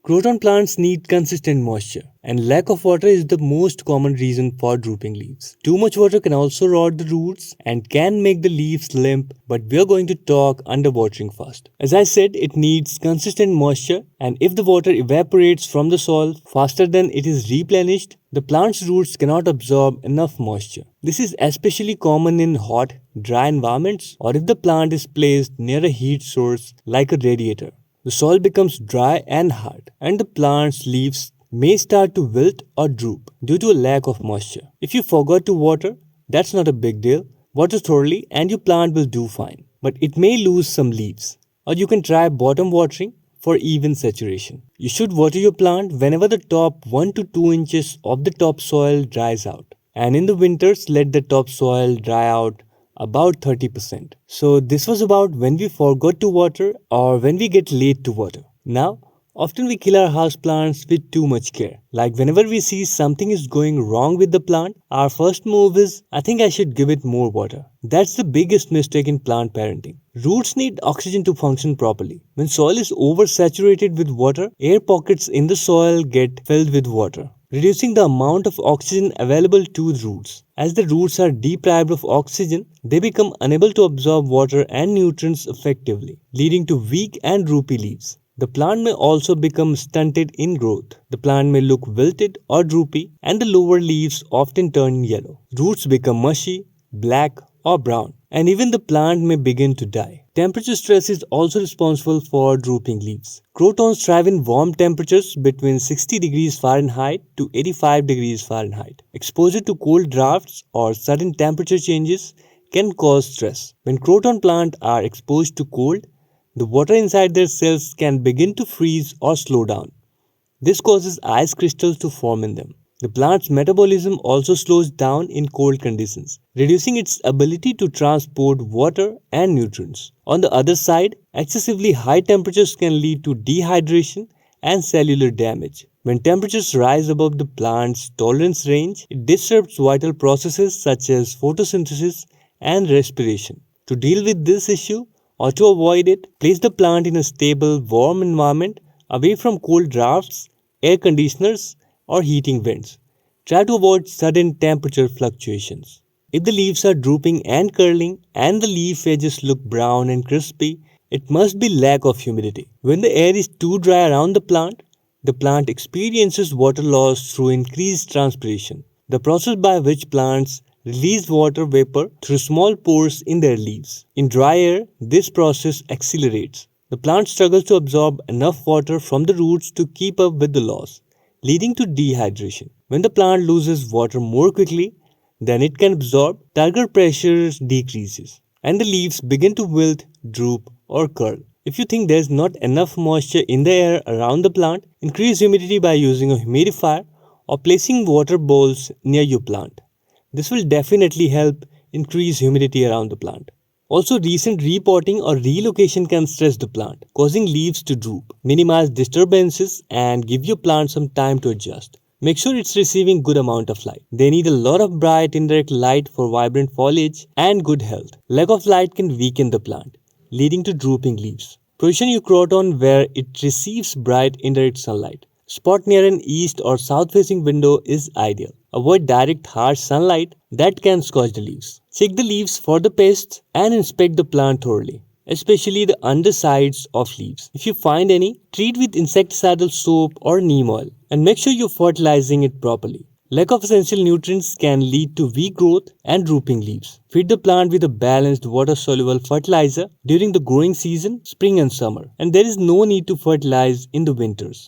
Croton plants need consistent moisture, and lack of water is the most common reason for drooping leaves. Too much water can also rot the roots and can make the leaves limp, but we are going to talk underwatering first. As I said, it needs consistent moisture, and if the water evaporates from the soil faster than it is replenished, the plant's roots cannot absorb enough moisture. This is especially common in hot, dry environments or if the plant is placed near a heat source like a radiator. The soil becomes dry and hard, and the plant's leaves may start to wilt or droop due to a lack of moisture. If you forgot to water, that's not a big deal. Water thoroughly and your plant will do fine. But it may lose some leaves. Or you can try bottom watering for even saturation. You should water your plant whenever the top 1 to 2 inches of the topsoil dries out. And in the winters, let the topsoil dry out about 30%. So this was about when we forgot to water or when we get late to water. Now, often we kill our houseplants with too much care. Like whenever we see something is going wrong with the plant, our first move is, I think I should give it more water. That's the biggest mistake in plant parenting. Roots need oxygen to function properly. When soil is oversaturated with water, air pockets in the soil get filled with water, reducing the amount of oxygen available to the roots. As the roots are deprived of oxygen, they become unable to absorb water and nutrients effectively, leading to weak and droopy leaves. The plant may also become stunted in growth. The plant may look wilted or droopy, and the lower leaves often turn yellow. Roots become mushy, black, or brown, and even the plant may begin to die. Temperature stress is also responsible for drooping leaves. Crotons thrive in warm temperatures between 60 degrees Fahrenheit to 85 degrees Fahrenheit. Exposure to cold drafts or sudden temperature changes can cause stress. When croton plants are exposed to cold, the water inside their cells can begin to freeze or slow down. This causes ice crystals to form in them. The plant's metabolism also slows down in cold conditions, reducing its ability to transport water and nutrients. On the other side, excessively high temperatures can lead to dehydration and cellular damage. When temperatures rise above the plant's tolerance range, it disrupts vital processes such as photosynthesis and respiration. To deal with this issue, or to avoid it, place the plant in a stable, warm environment away from cold drafts, air conditioners, or heating vents. Try to avoid sudden temperature fluctuations. If the leaves are drooping and curling and the leaf edges look brown and crispy, it must be lack of humidity. When the air is too dry around the plant experiences water loss through increased transpiration, the process by which plants release water vapor through small pores in their leaves. In dry air, this process accelerates. The plant struggles to absorb enough water from the roots to keep up with the loss, leading to dehydration. When the plant loses water more quickly than it can absorb, turgor pressure decreases, and the leaves begin to wilt, droop, or curl. If you think there is not enough moisture in the air around the plant, increase humidity by using a humidifier or placing water bowls near your plant. This will definitely help increase humidity around the plant. Also, recent repotting or relocation can stress the plant, causing leaves to droop. Minimize disturbances and give your plant some time to adjust. Make sure it's receiving good amount of light. They need a lot of bright indirect light for vibrant foliage and good health. Lack of light can weaken the plant, leading to drooping leaves. Position your croton where it receives bright indirect sunlight. Spot near an east or south facing window is ideal. Avoid direct harsh sunlight that can scorch the leaves. Check the leaves for the pests and inspect the plant thoroughly, especially the undersides of leaves. If you find any, treat with insecticidal soap or neem oil and make sure you're fertilizing it properly. Lack of essential nutrients can lead to weak growth and drooping leaves. Feed the plant with a balanced water-soluble fertilizer during the growing season, spring and summer, and there is no need to fertilize in the winters.